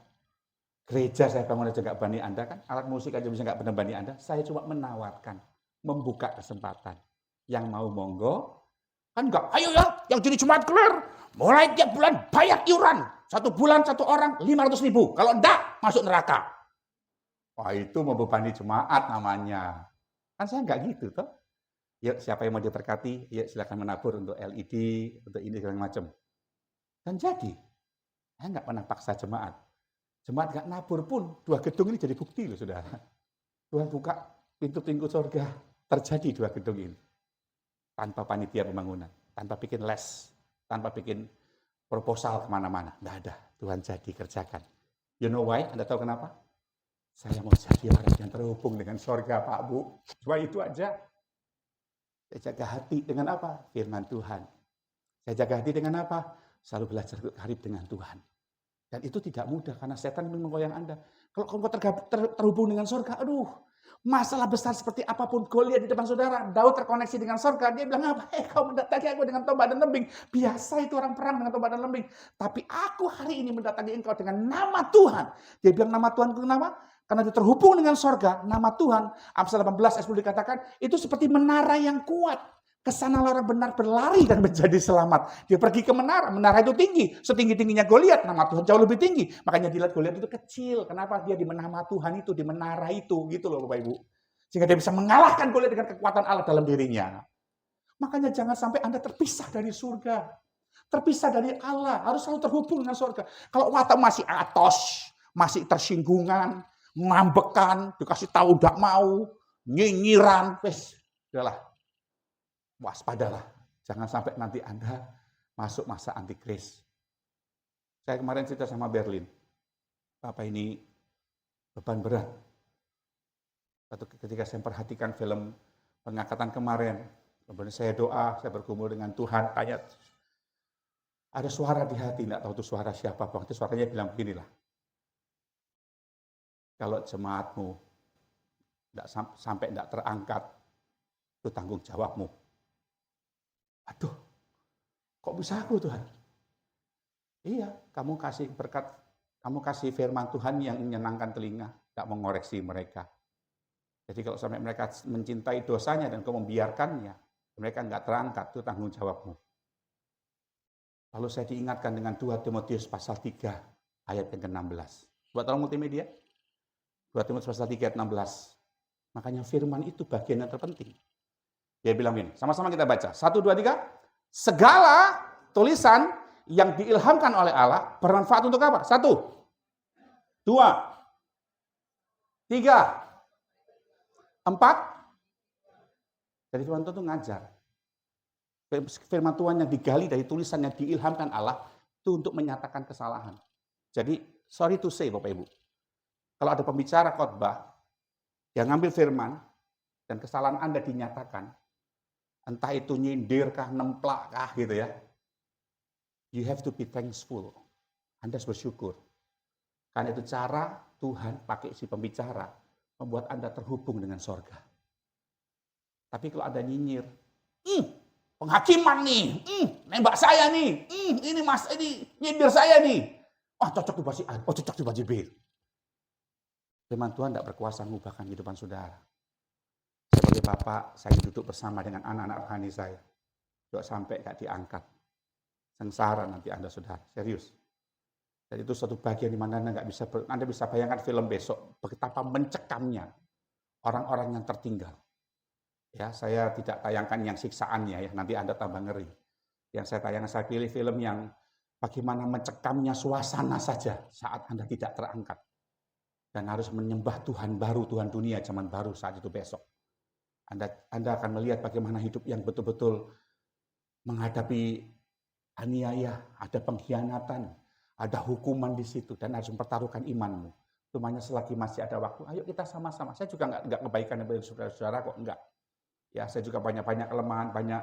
[SPEAKER 1] Gereja saya bangun aja nggak bebani Anda kan. Alat musik aja bisa nggak bebani Anda. Saya cuma menawarkan, membuka kesempatan. Yang mau monggo, kan enggak. Ayo ya, yang jadi jemaat keluar. Mulai tiap bulan bayar iuran. 1 bulan 1 orang 500.000. Kalau enggak, masuk neraka. Wah itu membebani jemaat namanya. Kan saya enggak gitu toh. Yuk siapa yang mau diberkati, yuk silakan menabur untuk LED, untuk ini segala macam. Dan jadi, saya enggak pernah paksa jemaat. Jemaat enggak nabur pun, 2 gedung ini jadi bukti loh saudara. Tuhan buka pintu-pintu surga, terjadi 2 gedung ini. Tanpa panitia pembangunan, tanpa bikin les, tanpa bikin proposal kemana-mana. Enggak ada, Tuhan jadi kerjakan. You know why? Anda tahu kenapa? Saya mau jadi orang yang terhubung dengan sorga Pak Bu. Cuma itu aja. Saya jaga hati dengan apa? Firman Tuhan. Saya jaga hati dengan apa? Selalu belajar karib dengan Tuhan. Dan itu tidak mudah karena setan ingin menggoyang Anda. Kalau engkau terhubung dengan sorga, aduh, masalah besar seperti apapun Goliat di depan saudara, Daud terkoneksi dengan sorga, dia bilang apa? Kau mendatangi aku dengan tombak dan lembing. Biasa itu orang perang dengan tombak dan lembing. Tapi aku hari ini mendatangi engkau dengan nama Tuhan. Dia bilang nama Tuhan itu kenapa? Karena dia terhubung dengan sorga, nama Tuhan, Amsal 18 ayat 10 dikatakan, itu seperti menara yang kuat. Kesana orang benar berlari dan menjadi selamat. Dia pergi ke menara, menara itu tinggi. Setinggi-tingginya Goliat, nama Tuhan jauh lebih tinggi. Makanya dilihat Goliat itu kecil. Kenapa? Dia di nama Tuhan itu, di menara itu. Gitu loh Bapak Ibu. Sehingga dia bisa mengalahkan Goliat dengan kekuatan Allah dalam dirinya. Makanya jangan sampai Anda terpisah dari surga. Terpisah dari Allah. Harus selalu terhubung dengan surga. Kalau watak masih atos, masih tersinggungan, ngambekan, dikasih tahu tidak mau, nyinyiran, wes, udahlah, waspadalah, jangan sampai nanti Anda masuk masa antikris. Saya kemarin cerita sama Berlin, Bapak ini beban berat. Ketika saya perhatikan film pengangkatan kemarin, kemudian saya doa, saya bergumul dengan Tuhan, tanya, ada suara di hati, tidak tahu itu suara siapa, waktu suaranya bilang beginilah, kalau jemaatmu sampai tidak terangkat, itu tanggung jawabmu. Aduh, kok bisa aku Tuhan? Iya, kamu kasih berkat, kamu kasih firman Tuhan yang menyenangkan telinga, tidak mengoreksi mereka. Jadi kalau sampai mereka mencintai dosanya dan kau membiarkannya, mereka nggak terangkat, itu tanggung jawabmu. Lalu saya diingatkan dengan 2 Timotius pasal 3 ayat yang ke-16. Buat tolong multimedia. 2 Timotius pasal 3 ayat 16. Makanya firman itu bagian yang terpenting. Dia bilang ini, sama-sama kita baca. 1, 2, 3. Segala tulisan yang diilhamkan oleh Allah bermanfaat untuk apa? 1, 2, 3, 4. Jadi firman Tuhan itu ngajar. Firman Tuhan yang digali dari tulisan yang diilhamkan Allah itu untuk menyatakan kesalahan. Jadi, sorry to say Bapak Ibu, kalau ada pembicara khotbah yang ngambil firman dan kesalahan Anda dinyatakan, entah itu nyindir kah, nemplak kah gitu ya, you have to be thankful. Anda harus bersyukur. Karena itu cara Tuhan pakai si pembicara membuat Anda terhubung dengan sorga. Tapi kalau Anda nyinyir, penghakiman nih, nembak saya nih, ini mas, ini nyindir saya nih. Wah cocok di baju A, oh cocok di baju B. Firman Tuhan tidak berkuasa mengubahkan kehidupan saudara. Sebagai bapak, saya duduk bersama dengan anak-anak rohani saya. Tidak sampai gak diangkat. Sengsara nanti Anda saudara, serius. Dan itu suatu bagian di mana Anda bisa bayangkan film besok, betapa mencekamnya orang-orang yang tertinggal. Ya, saya tidak tayangkan yang siksaannya ya, nanti Anda tambah ngeri. Yang saya tayangkan, saya pilih film yang bagaimana mencekamnya suasana saja saat Anda tidak terangkat. Dan harus menyembah Tuhan baru, Tuhan dunia zaman baru saat itu besok. Anda akan melihat bagaimana hidup yang betul-betul menghadapi aniaya, ada pengkhianatan, ada hukuman di situ, dan harus mempertaruhkan imanmu. Cumanya selagi masih ada waktu, ayo kita sama-sama. Saya juga nggak kebaikan dari saudara-saudara kok, enggak. Ya, saya juga banyak kelemahan, banyak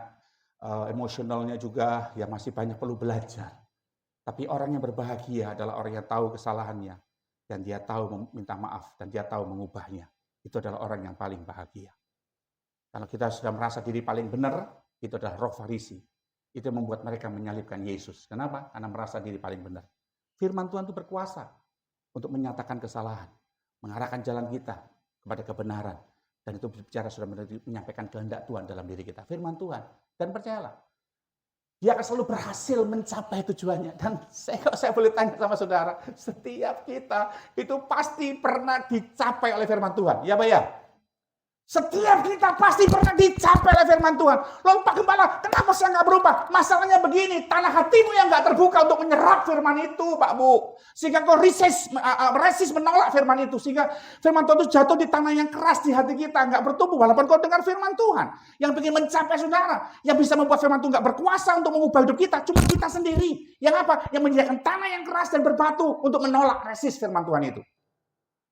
[SPEAKER 1] emosionalnya juga, ya masih banyak perlu belajar. Tapi orang yang berbahagia adalah orang yang tahu kesalahannya, dan dia tahu meminta maaf, dan dia tahu mengubahnya. Itu adalah orang yang paling bahagia. Kalau kita sudah merasa diri paling benar, itu adalah roh Farisi. Itu yang membuat mereka menyalibkan Yesus. Kenapa? Karena merasa diri paling benar. Firman Tuhan itu berkuasa untuk menyatakan kesalahan, mengarahkan jalan kita kepada kebenaran. Dan itu bicara sudah menyampaikan kehendak Tuhan dalam diri kita. Firman Tuhan. Dan percayalah, dia akan selalu berhasil mencapai tujuannya. Dan saya boleh tanya sama saudara, setiap kita itu pasti pernah dicapai oleh firman Tuhan. Ya Pak ya? Setiap kita pasti pernah dicapai oleh firman Tuhan. Lalu Pak Gembala, kenapa saya nggak berubah? Masalahnya begini, tanah hatimu yang nggak terbuka untuk menyerap firman itu, Pak Bu. Sehingga kau resist menolak firman itu. Sehingga firman Tuhan itu jatuh di tanah yang keras di hati kita. Nggak bertumbuh, walaupun kau dengar firman Tuhan. Yang ingin mencapai saudara. Yang bisa membuat firman Tuhan nggak berkuasa untuk mengubah hidup kita. Cuma kita sendiri. Yang apa? Yang menyediakan tanah yang keras dan berbatu untuk menolak resist firman Tuhan itu.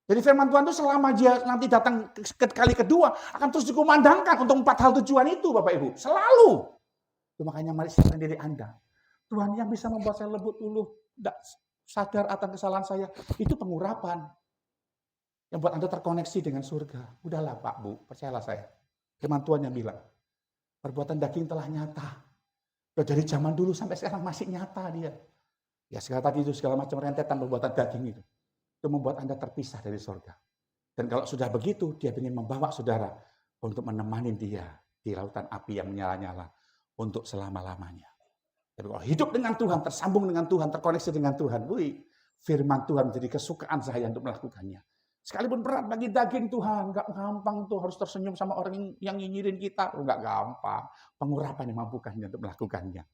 [SPEAKER 1] Jadi firman Tuhan itu selama dia nanti datang ke kali kedua, akan terus dikumandangkan untuk 4 hal tujuan itu Bapak Ibu. Selalu. Itu makanya mari siapkan diri Anda. Tuhan yang bisa membuat saya lembut luluh, tidak sadar akan kesalahan saya, itu pengurapan. Yang buat Anda terkoneksi dengan surga. Udahlah Pak Bu, percayalah saya. Firman Tuhan yang bilang, perbuatan daging telah nyata. Dari zaman dulu sampai sekarang masih nyata dia. Ya segala tadi itu segala macam rentetan perbuatan daging itu. Itu membuat Anda terpisah dari surga. Dan kalau sudah begitu, dia ingin membawa saudara untuk menemani dia di lautan api yang menyala-nyala untuk selama-lamanya. Tapi kalau hidup dengan Tuhan, tersambung dengan Tuhan, terkoneksi dengan Tuhan, firman Tuhan menjadi kesukaan saya untuk melakukannya. Sekalipun berat bagi daging Tuhan, nggak gampang tuh harus tersenyum sama orang yang nyinyirin kita, nggak gampang. Pengurapan yang mampukannya untuk melakukannya.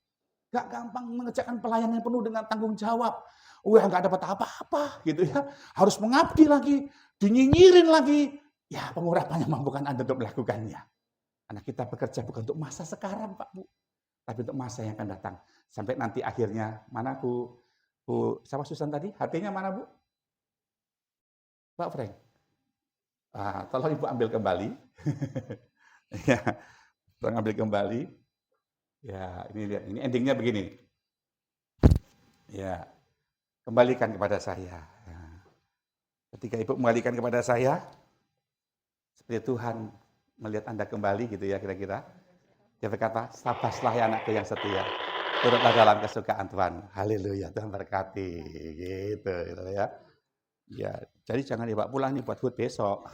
[SPEAKER 1] Nggak gampang mengerjakan pelayanan yang penuh dengan tanggung jawab. Nggak dapat apa-apa gitu ya. Harus mengabdi lagi, dinyinyirin lagi. Ya pengurapannya mampukan Anda untuk melakukannya. Karena kita bekerja bukan untuk masa sekarang Pak Bu. Tapi untuk masa yang akan datang. Sampai nanti akhirnya, mana Bu siapa Susan tadi? Hatinya mana Bu? Pak Frank, tolong Ibu ambil kembali. Ya, tolong ambil kembali. Ya, ini lihat, ini endingnya begini. Ya, kembalikan kepada saya. Ya. Ketika Ibu kembalikan kepada saya, seperti Tuhan melihat Anda kembali gitu ya kira-kira. Dia berkata, sabaslah ya anakku yang setia. Turutlah dalam kesukaan Tuhan. Haleluya, Tuhan berkati. Gitu ya. Ya, jadi jangan dibawa pulang nih buat food besok.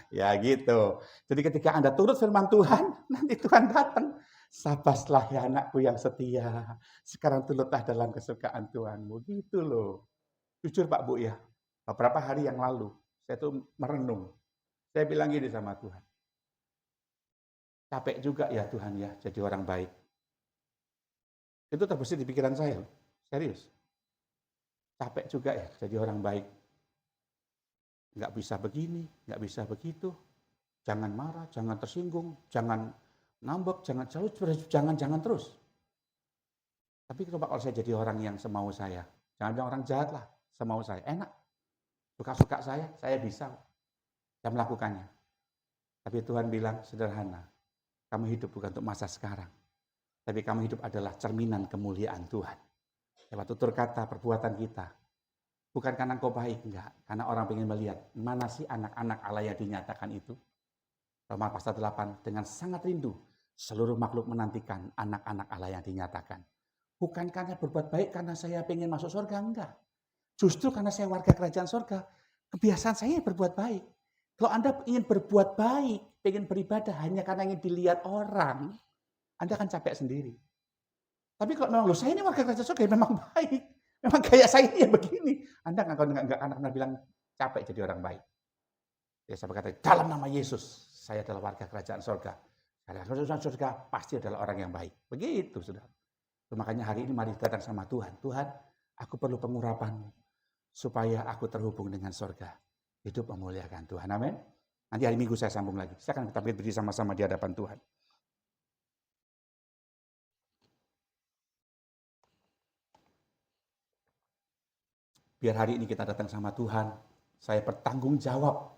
[SPEAKER 1] Ya gitu. Jadi ketika Anda turut firman Tuhan, nanti Tuhan datang. Sabaslah ya anakku yang setia. Sekarang turutlah dalam kesukaan Tuhanmu. Gitu loh. Jujur Pak Bu ya, beberapa hari yang lalu, saya tuh merenung. Saya bilang gini sama Tuhan. Capek juga ya Tuhan ya, jadi orang baik. Itu terbesit di pikiran saya. Serius. Capek juga ya, jadi orang baik. Nggak bisa begini, nggak bisa begitu. Jangan marah, jangan tersinggung, jangan ngambek, jangan terus. Tapi kalau saya jadi orang yang semau saya, jangan bilang orang jahat lah, semau saya, enak. Suka-suka saya bisa. Saya melakukannya. Tapi Tuhan bilang sederhana, kamu hidup bukan untuk masa sekarang. Tapi kamu hidup adalah cerminan kemuliaan Tuhan. Lewat tutur kata, perbuatan kita. Bukan karena engkau baik, enggak. Karena orang ingin melihat, mana sih anak-anak Allah yang dinyatakan itu. Roma pasal 8, dengan sangat rindu, seluruh makhluk menantikan anak-anak Allah yang dinyatakan. Bukan karena berbuat baik, karena saya ingin masuk surga, enggak. Justru karena saya warga kerajaan surga, kebiasaan saya berbuat baik. Kalau Anda ingin berbuat baik, ingin beribadah hanya karena ingin dilihat orang, Anda akan capek sendiri. Tapi kalau memang, saya ini warga kerajaan surga, memang baik. Memang kayak saya ini yang begini. Anda nggak akan bilang capek jadi orang baik. Ya, saya berkata, dalam nama Yesus, saya adalah warga kerajaan surga. Kerajaan surga pasti adalah orang yang baik. Begitu, saudara. Makanya hari ini mari datang sama Tuhan. Tuhan, aku perlu pengurapan-Mu supaya aku terhubung dengan surga. Hidup memuliakan Tuhan. Amin. Nanti hari Minggu saya sambung lagi. Saya akan kita berdiri sama-sama di hadapan Tuhan. Biar hari ini kita datang sama Tuhan. Saya bertanggung jawab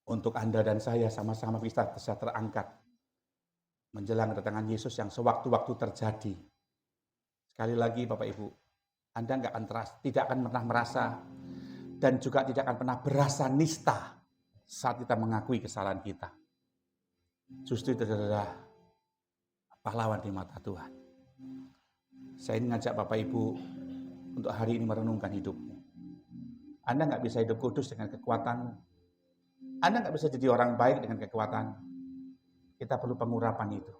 [SPEAKER 1] untuk Anda dan saya sama-sama bisa terangkat. Menjelang kedatangan Yesus yang sewaktu-waktu terjadi. Sekali lagi Bapak Ibu, Anda tidak akan pernah merasa dan juga tidak akan pernah berasa nista saat kita mengakui kesalahan kita. Justru itu adalah pahlawan di mata Tuhan. Saya ingin ngajak Bapak Ibu untuk hari ini merenungkan hidupmu. Anda nggak bisa hidup kudus dengan kekuatanmu. Anda nggak bisa jadi orang baik dengan kekuatan. Kita perlu pengurapan itu.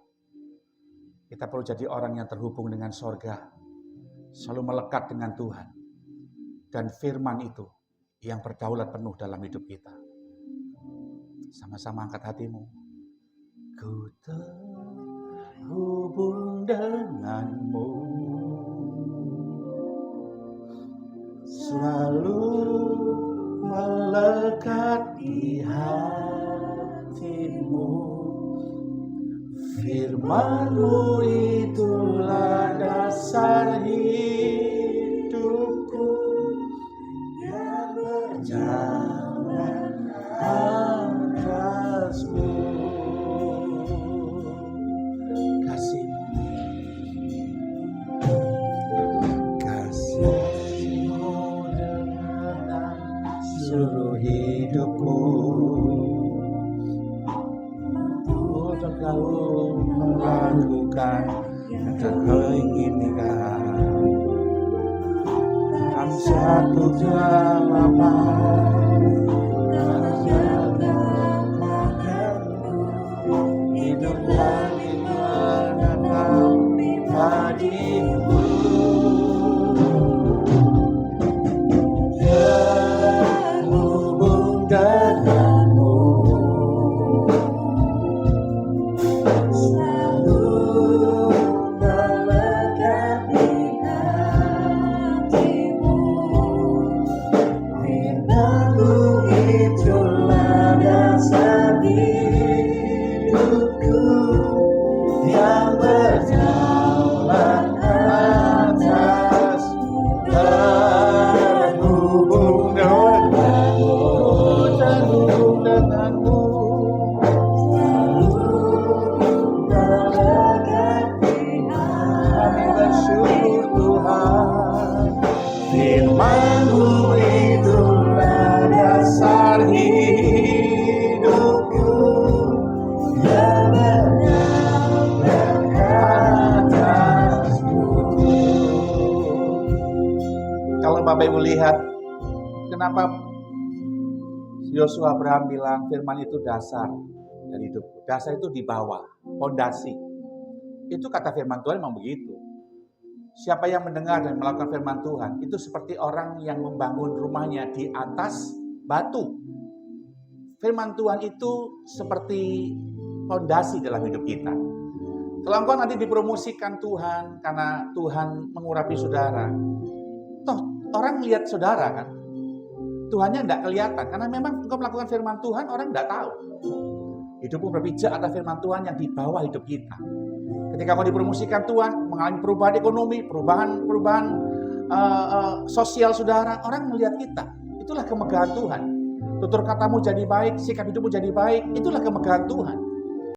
[SPEAKER 1] Kita perlu jadi orang yang terhubung dengan sorga. Selalu melekat dengan Tuhan. Dan firman itu yang berdaulat penuh dalam hidup kita. Sama-sama angkat hatimu. Ku terhubung denganmu. Selalu melekat di hatimu. Firman-Mu itulah dasar hidupku yang berjalan atasmu. Kasih-Mu dengan seluruh hidupku. Untuk Kau melakukan yang Kau inginkan. Dan satu jawaban hidup lagi menatap pribadimu. Terhubung denganmu. Itulah dasar hidupku Firman-Mu itulah dasar hidupku, yang atasku. Kalau Bapak Ibu lihat, kenapa Yosua Abraham bilang firman itu dasar dari hidupku. Dasar itu di bawah, fondasi. Itu kata firman Tuhan memang begitu. Siapa yang mendengar dan melakukan firman Tuhan, itu seperti orang yang membangun rumahnya di atas batu. Firman Tuhan itu seperti fondasi dalam hidup kita. Kalau engkau nanti dipromosikan Tuhan karena Tuhan mengurapi saudara, toh orang lihat saudara kan, Tuhannya tidak kelihatan karena memang engkau melakukan firman Tuhan, orang tidak tahu. Hidupmu berpijak atas firman Tuhan yang di bawah hidup kita. Ketika kau dipromosikan Tuhan, mengalami perubahan ekonomi, perubahan sosial saudara, orang melihat kita. Itulah kemegahan Tuhan. Tutur katamu jadi baik, sikap hidupmu jadi baik, itulah kemegahan Tuhan.